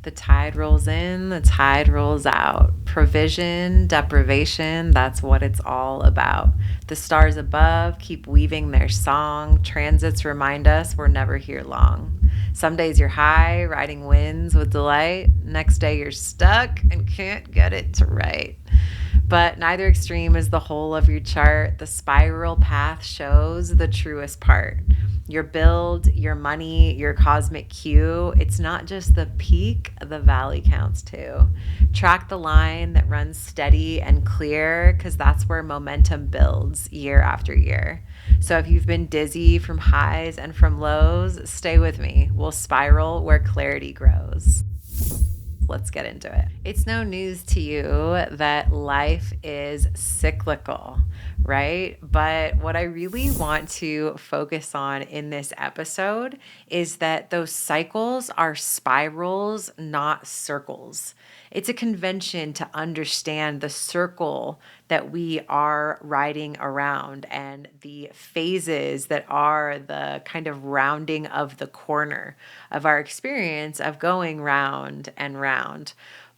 The tide rolls in, the tide rolls out. Provision, deprivation, that's what it's all about. The stars above keep weaving their song. Transits remind us we're never here long. Some days you're high, riding winds with delight. Next day you're stuck and can't get it to right. But neither extreme is the whole of your chart. The spiral path shows the truest part. Your build, your money, your cosmic cue, it's not just the peak, the valley counts too. Track the line that runs steady and clear because that's where momentum builds year after year. So if you've been dizzy from highs and from lows, stay with me. We'll spiral where clarity grows. Let's get into it. It's no news to you that life is cyclical, right? But what I really want to focus on in this episode is that those cycles are spirals, not circles. It's a convention to understand the circle that we are riding around and the phases that are the kind of rounding of the corner of our experience of going round and round.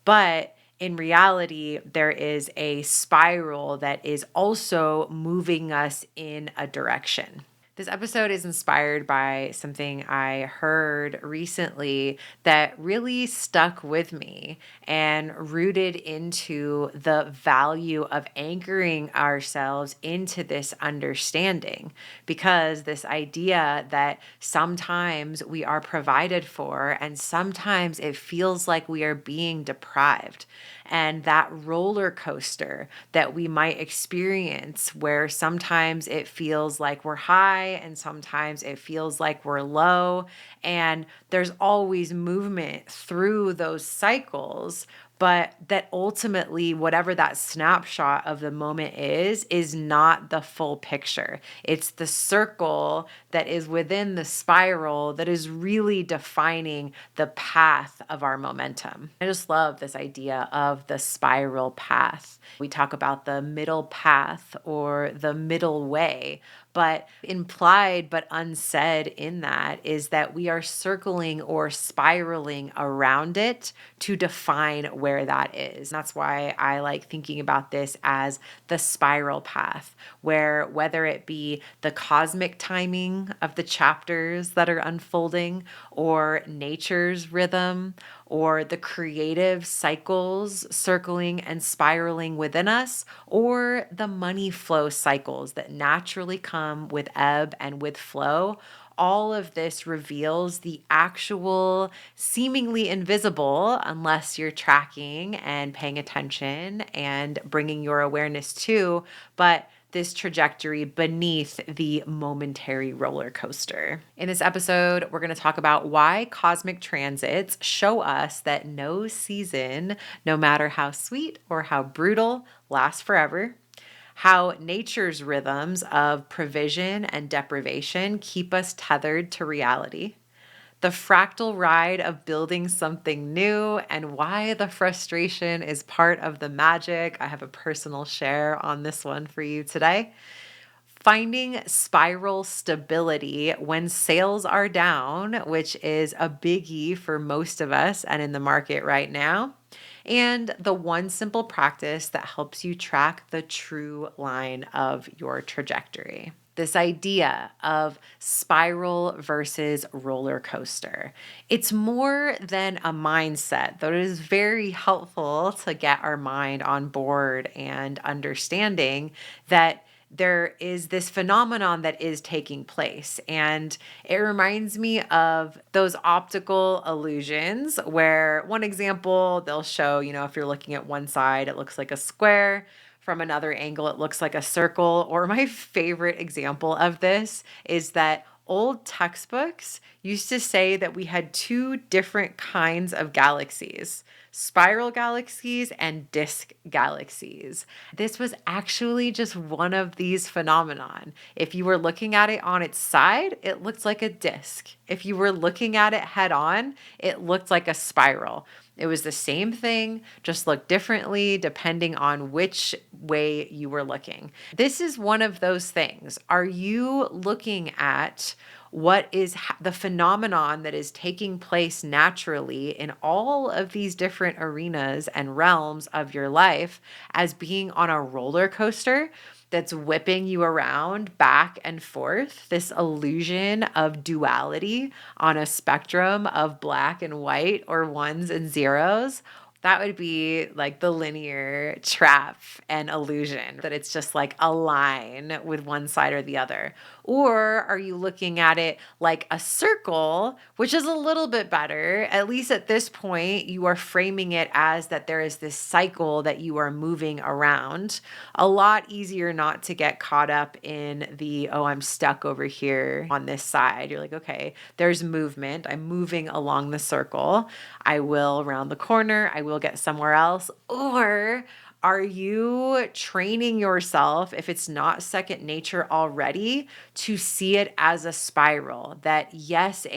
But in reality, there is a spiral that is also moving us in a direction. This episode is inspired by something I heard recently that really stuck with me and rooted into the value of anchoring ourselves into this understanding. Because this idea that sometimes we are provided for and sometimes it feels like we are being deprived. And that roller coaster that we might experience, where sometimes it feels like we're high and sometimes it feels like we're low. And there's always movement through those cycles. But that ultimately, whatever that snapshot of the moment is not the full picture. It's the circle that is within the spiral that is really defining the path of our momentum. I just love this idea of the spiral path. We talk about the middle path or the middle way. But implied but unsaid in that is that we are circling or spiraling around it to define where that is. That's why I like thinking about this as the spiral path, where whether it be the cosmic timing of the chapters that are unfolding, or nature's rhythm, or the creative cycles circling and spiraling within us, or the money flow cycles that naturally come with ebb and with flow. All of this reveals the actual, seemingly invisible, unless you're tracking and paying attention and bringing your awareness to, but this trajectory beneath the momentary roller coaster. In this episode, we're going to talk about why cosmic transits show us that no season, no matter how sweet or how brutal, lasts forever. How nature's rhythms of provision and deprivation keep us tethered to reality. The fractal ride of building something new, and why the frustration is part of the magic. I have a personal share on this one for you today. Finding spiral stability when sales are down, which is a biggie for most of us and in the market right now. And the one simple practice that helps you track the true line of your trajectory. This idea of spiral versus roller coaster. It's more than a mindset, though it is very helpful to get our mind on board and understanding that there is this phenomenon that is taking place. And it reminds me of those optical illusions where one example, they'll show, if you're looking at one side, it looks like a square. From another angle, it looks like a circle. Or my favorite example of this is that old textbooks used to say that we had two different kinds of galaxies: spiral galaxies and disk galaxies. This was actually just one of these phenomenon. If you were looking at it on its side, it looked like a disk. If you were looking at it head on, it looked like a spiral. It was the same thing, just looked differently depending on which way you were looking. This is one of those things. Are you looking at what is the phenomenon that is taking place naturally in all of these different arenas and realms of your life as being on a roller coaster that's whipping you around back and forth, this illusion of duality on a spectrum of black and white or ones and zeros. That would be like the linear trap and illusion that it's just like a line with one side or the other. Or are you looking at it like a circle, which is a little bit better? At least at this point, you are framing it as that there is this cycle that you are moving around. A lot easier not to get caught up in the, oh, I'm stuck over here on this side. You're like, okay, there's movement. I'm moving along the circle. I will round the corner. I will get somewhere else. Or are you training yourself, if it's not second nature already, to see it as a spiral? That yes,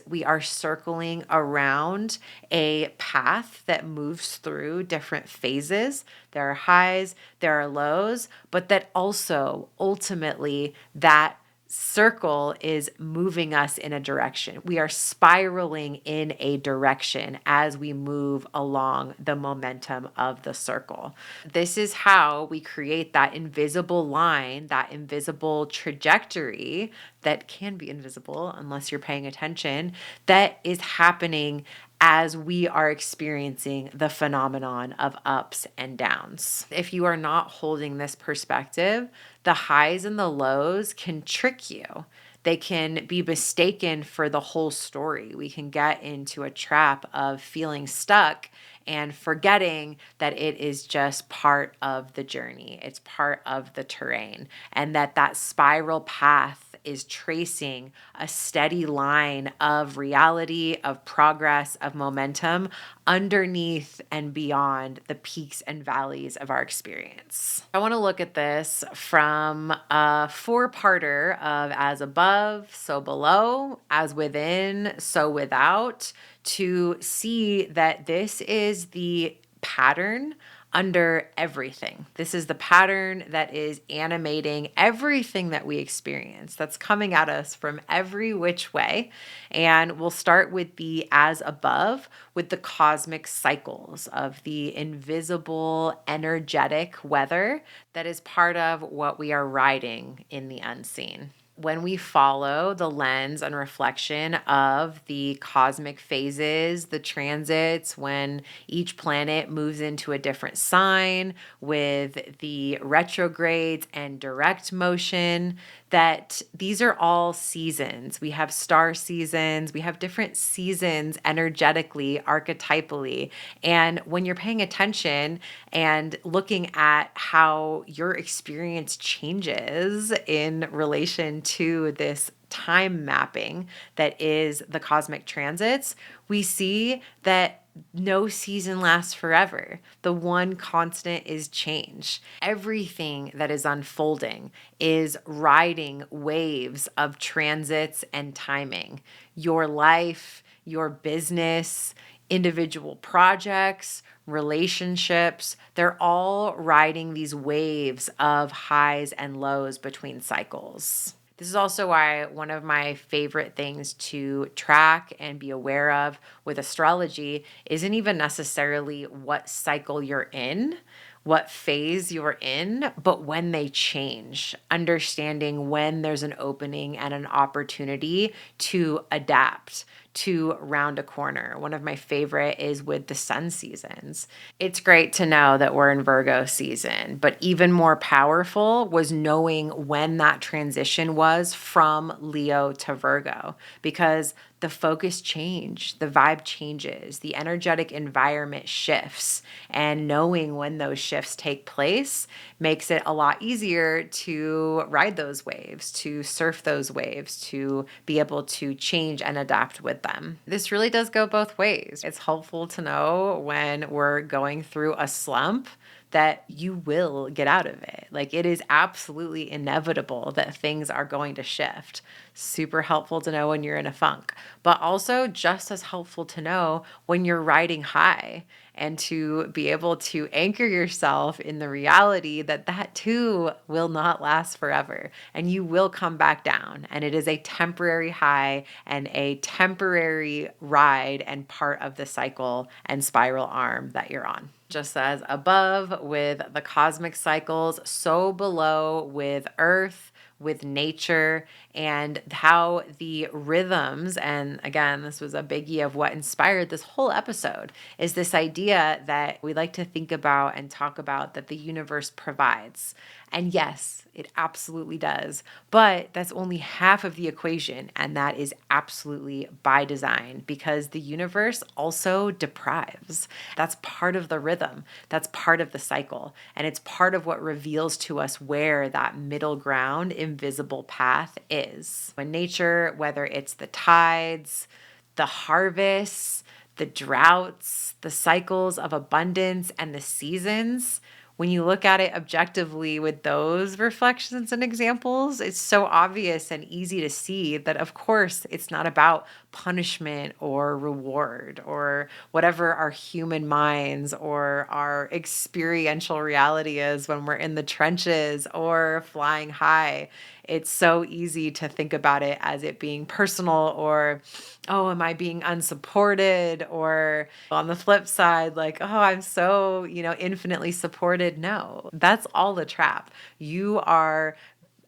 we are circling around a path that moves through different phases. There are highs, there are lows, but that also ultimately that circle is moving us in a direction. We are spiraling in a direction as we move along the momentum of the circle. This is how we create that invisible line, that invisible trajectory that can be invisible unless you're paying attention, that is happening as we are experiencing the phenomenon of ups and downs. If you are not holding this perspective, the highs and the lows can trick you. They can be mistaken for the whole story. We can get into a trap of feeling stuck and forgetting that it is just part of the journey. It's part of the terrain, and that spiral path is tracing a steady line of reality, of progress, of momentum underneath and beyond the peaks and valleys of our experience. I want to look at this from a four-parter of as above, so below, as within, so without, to see that this is the pattern under everything. This is the pattern that is animating everything that we experience, that's coming at us from every which way. And we'll start with the as above, with the cosmic cycles of the invisible, energetic weather that is part of what we are riding in the unseen. When we follow the lens and reflection of the cosmic phases, the transits, when each planet moves into a different sign with the retrogrades and direct motion, that these are all seasons. We have star seasons, we have different seasons energetically, archetypally. And when you're paying attention and looking at how your experience changes in relation to this time mapping that is the cosmic transits, we see that no season lasts forever. The one constant is change. Everything that is unfolding is riding waves of transits and timing. Your life, your business, individual projects, relationships, they're all riding these waves of highs and lows between cycles. This is also why one of my favorite things to track and be aware of with astrology isn't even necessarily what cycle you're in, what phase you're in, but when they change, understanding when there's an opening and an opportunity to adapt, to round a corner. One of my favorite is with the sun seasons. It's great to know that we're in Virgo season, but even more powerful was knowing when that transition was from Leo to Virgo, because the focus change, the vibe changes, the energetic environment shifts, and knowing when those shifts take place makes it a lot easier to ride those waves, to surf those waves, to be able to change and adapt with them. This really does go both ways. It's helpful to know when we're going through a slump that you will get out of it. Like, it is absolutely inevitable that things are going to shift. Super helpful to know when you're in a funk, but also just as helpful to know when you're riding high and to be able to anchor yourself in the reality that that too will not last forever and you will come back down. And it is a temporary high and a temporary ride and part of the cycle and spiral arm that you're on. Just as above with the cosmic cycles, so below with Earth, with nature, and how the rhythms, and again, this was a biggie of what inspired this whole episode, is this idea that we like to think about and talk about that the universe provides. And yes, it absolutely does. But that's only half of the equation. And that is absolutely by design because the universe also deprives. That's part of the rhythm. That's part of the cycle. And it's part of what reveals to us where that middle ground, invisible path is. When nature, whether it's the tides, the harvests, the droughts, the cycles of abundance, and the seasons, when you look at it objectively with those reflections and examples, it's so obvious and easy to see that, of course, it's not about punishment or reward or whatever our human minds or our experiential reality is when we're in the trenches or flying high. It's so easy to think about it as it being personal or, oh, am I being unsupported? Or on the flip side, like, oh, I'm so, infinitely supported. No, that's all a trap. You are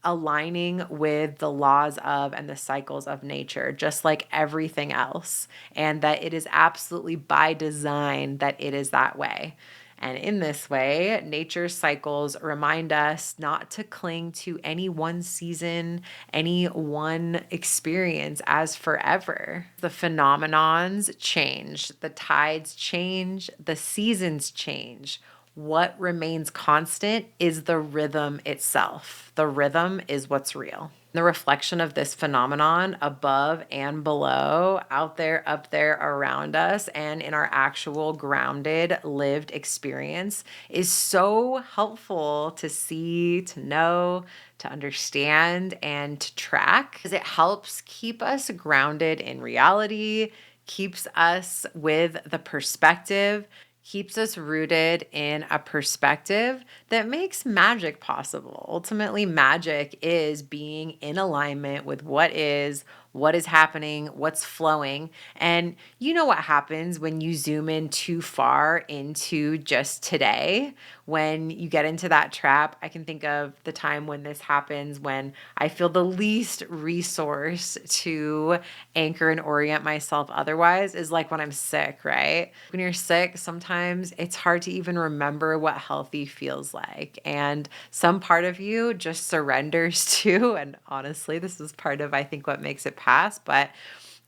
aligning with the laws of and the cycles of nature, just like everything else. And that it is absolutely by design that it is that way. And in this way, nature's cycles remind us not to cling to any one season, any one experience as forever. The phenomenons change, the tides change, the seasons change. What remains constant is the rhythm itself. The rhythm is what's real. The reflection of this phenomenon above and below, out there, up there, around us, and in our actual grounded, lived experience is so helpful to see, to know, to understand, and to track because it helps keep us grounded in reality, keeps us with the perspective, keeps us rooted in a perspective that makes magic possible. Ultimately, magic is being in alignment with what is happening, what's flowing. And you know what happens when you zoom in too far into just today? When you get into that trap, I can think of the time when this happens when I feel the least resource to anchor and orient myself otherwise is like when I'm sick, right? When you're sick, sometimes it's hard to even remember what healthy feels like. And some part of you just surrenders to, and honestly, this is part of, I think, what makes it pass, but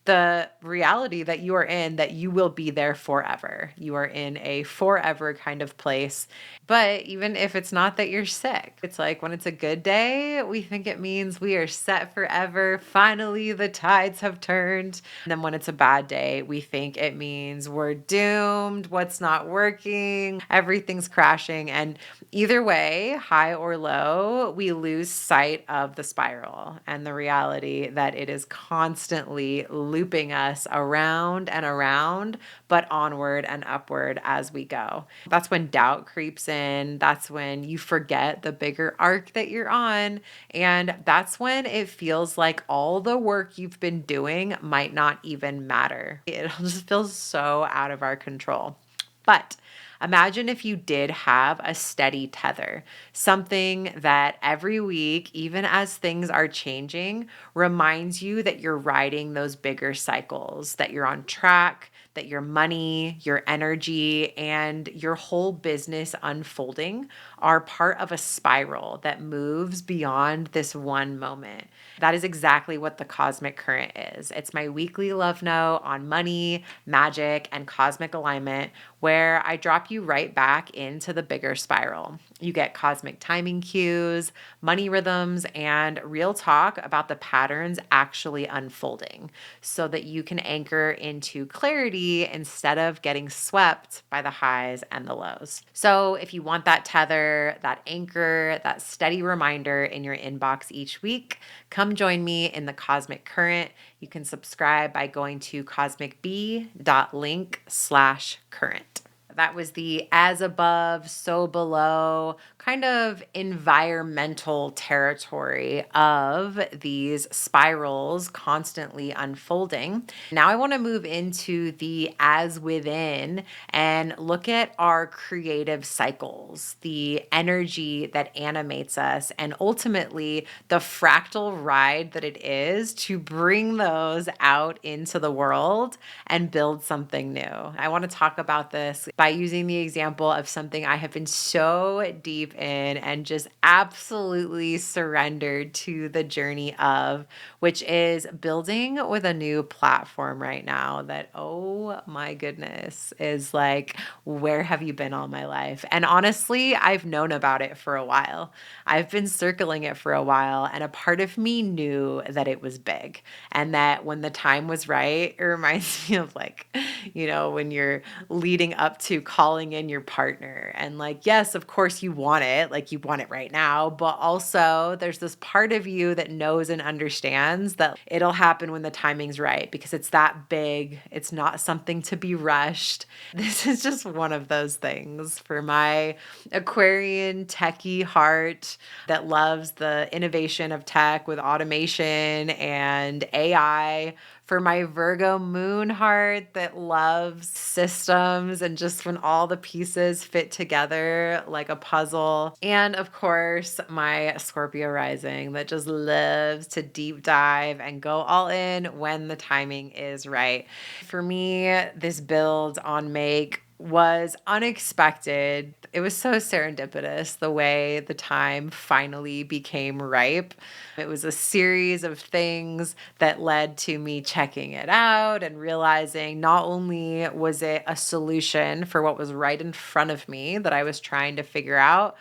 the reality that you are in, that you will be there forever. You are in a forever kind of place. But even if it's not that you're sick, it's like when it's a good day, we think it means we are set forever. Finally, the tides have turned. And then when it's a bad day, we think it means we're doomed. What's not working? Everything's crashing. And either way, high or low, we lose sight of the spiral and the reality that it is constantly looping us around and around, but onward and upward as we go. That's when doubt creeps in. That's when you forget the bigger arc that you're on. And that's when it feels like all the work you've been doing might not even matter. It'll just feel so out of our control. But imagine if you did have a steady tether, something that every week, even as things are changing, reminds you that you're riding those bigger cycles, that you're on track, that your money, your energy, and your whole business unfolding are part of a spiral that moves beyond this one moment. That is exactly what the cosmic current is. It's my weekly love note on money, magic, and cosmic alignment, where I drop you right back into the bigger spiral. You get cosmic timing cues, money rhythms, and real talk about the patterns actually unfolding so that you can anchor into clarity clarity instead of getting swept by the highs and the lows. So, if you want that tether, that anchor, that steady reminder in your inbox each week, come join me in the Cosmic Current. You can subscribe by going to cosmicb.link/current. That was the as above, so below kind of environmental territory of these spirals constantly unfolding. Now I want to move into the as within and look at our creative cycles, the energy that animates us, and ultimately the fractal ride that it is to bring those out into the world and build something new. I want to talk about this by using the example of something I have been so deep in and just absolutely surrendered to the journey of, which is building with a new platform right now that, oh my goodness, is like, where have you been all my life? And honestly, I've known about it for a while. I've been circling it for a while, and a part of me knew that it was big and that when the time was right, it reminds me of like, when you're leading up to calling in your partner and like, yes, of course you want it, like you want it right now, but also there's this part of you that knows and understands that it'll happen when the timing's right because it's that big. It's not something to be rushed. This is just one of those things for my Aquarian techie heart that loves the innovation of tech with automation and AI, for my Virgo moon heart that loves systems and just when all the pieces fit together like a puzzle. And of course, my Scorpio rising that just loves to deep dive and go all in when the timing is right. For me, this build on Make was unexpected. It was so serendipitous the way the time finally became ripe. It was a series of things that led to me checking it out and realizing not only was it a solution for what was right in front of me that I was trying to figure out,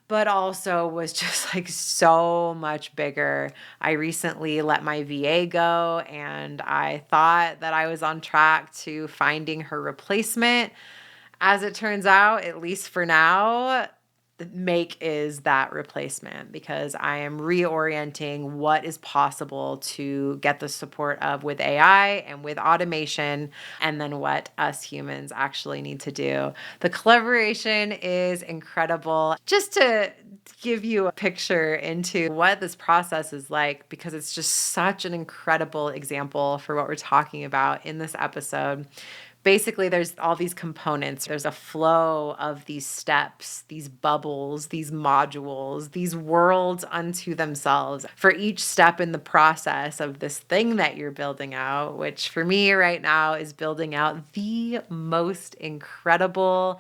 but also was just like so much bigger. I recently let my VA go and I thought that I was on track to finding her replacement. As it turns out, at least for now, Make is that replacement because I am reorienting what is possible to get the support of with AI and with automation, and then what us humans actually need to do. The collaboration is incredible. Just to give you a picture into what this process is like, because it's just such an incredible example for what we're talking about in this episode. Basically, there's all these components. There's a flow of these steps, these bubbles, these modules, these worlds unto themselves for each step in the process of this thing that you're building out, which for me right now is building out the most incredible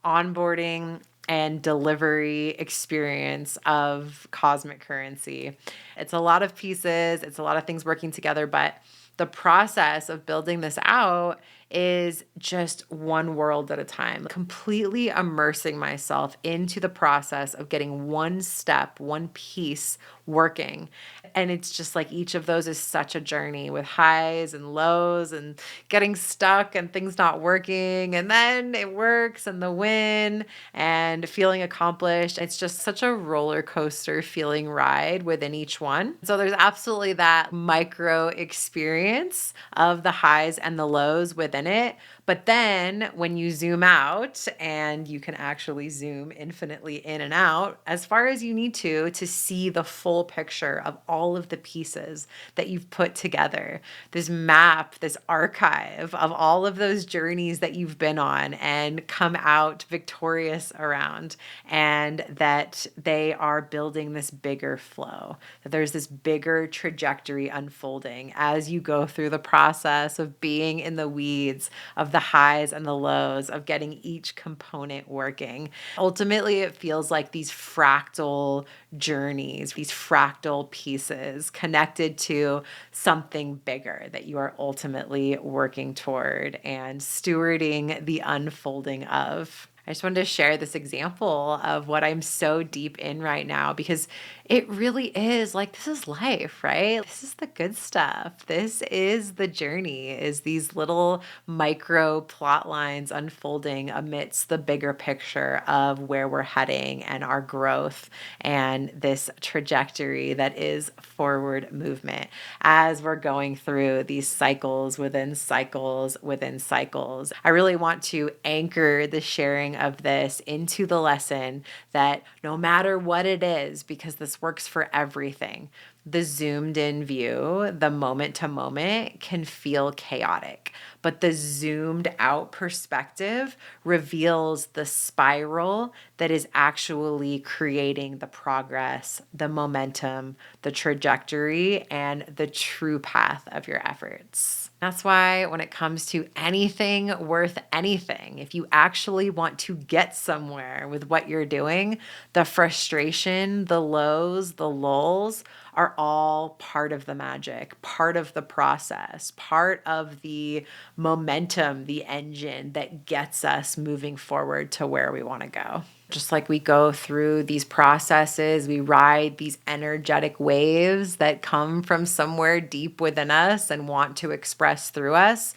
onboarding and delivery experience of cosmic currency. It's a lot of pieces, it's a lot of things working together, but the process of building this out is just one world at a time, completely immersing myself into the process of getting one step, one piece working. And it's just like each of those is such a journey with highs and lows and getting stuck and things not working. And then it works and the win and feeling accomplished. It's just such a roller coaster feeling ride within each one. So there's absolutely that micro experience of the highs and the lows within it. But then when you zoom out, and you can actually zoom infinitely in and out as far as you need to see the full picture of all of the pieces that you've put together, this map, this archive of all of those journeys that you've been on and come out victorious around, and that they are building this bigger flow, that there's this bigger trajectory unfolding as you go through the process of being in the weeds of the highs and the lows, of getting each component working. Ultimately, it feels like these fractal journeys, these fractal pieces connected to something bigger that you are ultimately working toward and stewarding the unfolding of. I just wanted to share this example of what I'm so deep in right now because it really is like this is life, right? This is the good stuff. This is the journey, is these little micro plot lines unfolding amidst the bigger picture of where we're heading and our growth and this trajectory that is forward movement as we're going through these cycles within cycles within cycles. I really want to anchor the sharing of this into the lesson that no matter what it is, because this works for everything, the zoomed in view, the moment to moment can feel chaotic, but the zoomed out perspective reveals the spiral that is actually creating the progress, the momentum, the trajectory, and the true path of your efforts. That's why when it comes to anything worth anything, if you actually want to get somewhere with what you're doing, the frustration, the lows, the lulls are all part of the magic, part of the process, part of the momentum, the engine that gets us moving forward to where we want to go. Just like we go through these processes, we ride these energetic waves that come from somewhere deep within us and want to express through us.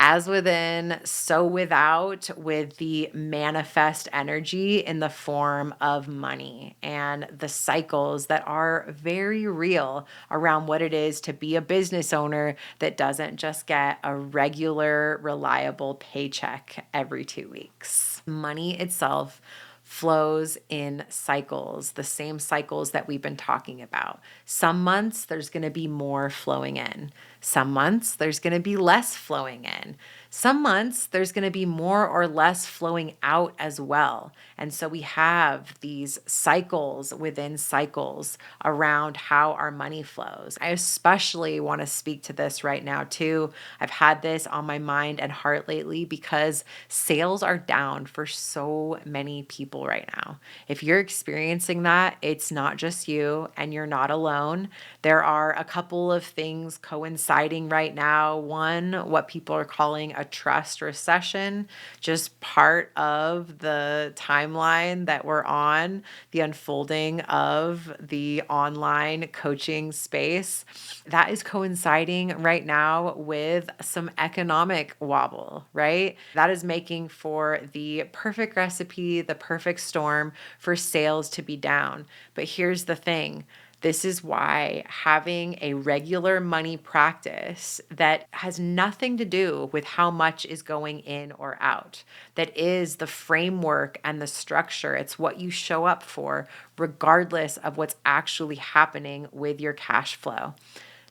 As within, so without, with the manifest energy in the form of money and the cycles that are very real around what it is to be a business owner that doesn't just get a regular, reliable paycheck every 2 weeks. Money itself flows in cycles, the same cycles that we've been talking about. Some months there's going to be more flowing in. Some months there's going to be less flowing in. Some months there's going to be more or less flowing out as well. And so we have these cycles within cycles around how our money flows. I especially want to speak to this right now too. I've had this on my mind and heart lately because sales are down for so many people right now. If you're experiencing that, it's not just you and you're not alone. There are a couple of things coinciding right now. One, what people are calling a trust recession, just part of the timeline that we're on, the unfolding of the online coaching space. That is coinciding right now with some economic wobble, right? That is making for the perfect recipe, the perfect storm for sales to be down. But here's the thing. This is why having a regular money practice that has nothing to do with how much is going in or out, that is the framework and the structure. It's what you show up for, regardless of what's actually happening with your cash flow.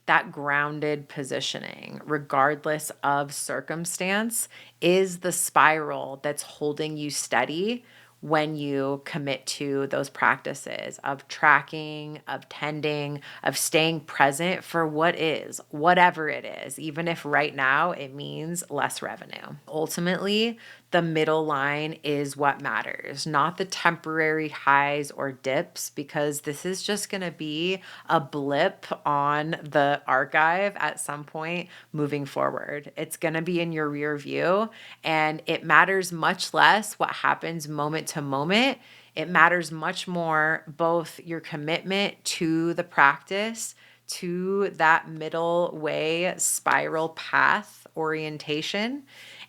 That grounded positioning, regardless of circumstance, is the spiral that's holding you steady when you commit to those practices of tracking, of tending, of staying present for what is, whatever it is, even if right now it means less revenue. Ultimately, the middle line is what matters, not the temporary highs or dips, because this is just going to be a blip on the archive at some point moving forward. It's going to be in your rear view, and it matters much less what happens moment to moment. It matters much more both your commitment to the practice, to that middle way spiral path orientation,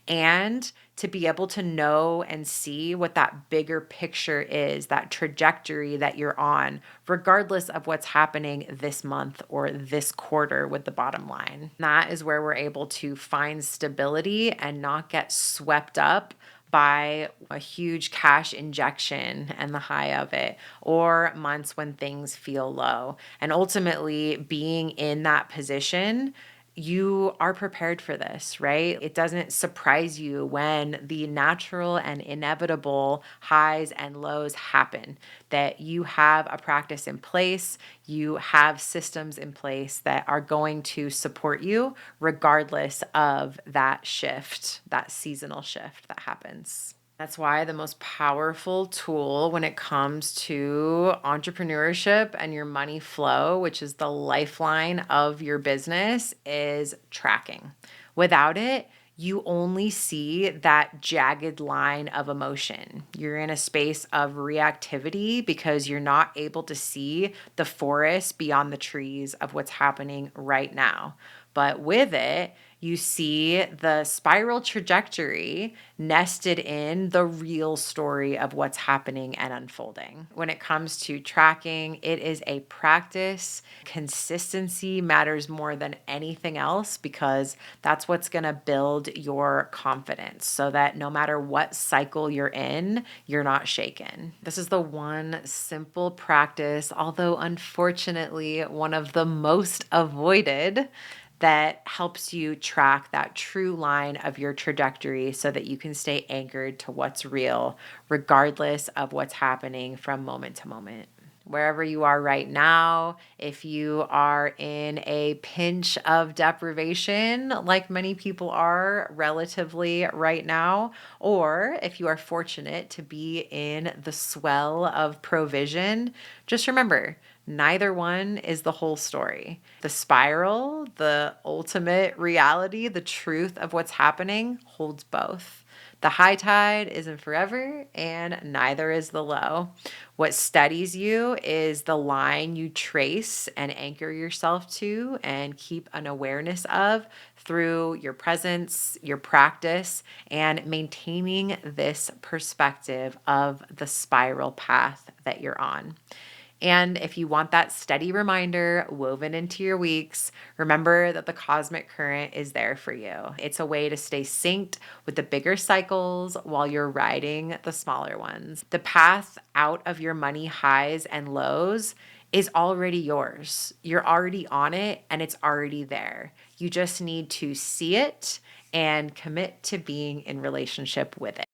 and to be able to know and see what that bigger picture is, that trajectory that you're on, regardless of what's happening this month or this quarter with the bottom line. That is where we're able to find stability and not get swept up by a huge cash injection and the high of it, or months when things feel low. And ultimately, being in that position, you are prepared for this, right? It doesn't surprise you when the natural and inevitable highs and lows happen, that you have a practice in place, you have systems in place that are going to support you regardless of that shift, that seasonal shift that happens. That's why the most powerful tool when it comes to entrepreneurship and your money flow, which is the lifeline of your business, is tracking. Without it, you only see that jagged line of emotion. You're in a space of reactivity because you're not able to see the forest beyond the trees of what's happening right now. But with it, you see the spiral trajectory nested in the real story of what's happening and unfolding. When it comes to tracking, it is a practice. Consistency matters more than anything else because that's what's going to build your confidence so that no matter what cycle you're in, you're not shaken. This is the one simple practice, although unfortunately one of the most avoided, that helps you track that true line of your trajectory so that you can stay anchored to what's real, regardless of what's happening from moment to moment. Wherever you are right now, if you are in a pinch of deprivation, like many people are relatively right now, or if you are fortunate to be in the swell of provision, just remember, neither one is the whole story. The spiral, the ultimate reality, the truth of what's happening holds both. The high tide isn't forever, and neither is the low. What steadies you is the line you trace and anchor yourself to and keep an awareness of through your presence, your practice, and maintaining this perspective of the spiral path that you're on. And if you want that steady reminder woven into your weeks, remember that the cosmic current is there for you. It's a way to stay synced with the bigger cycles while you're riding the smaller ones. The path out of your money highs and lows is already yours. You're already on it and it's already there. You just need to see it and commit to being in relationship with it.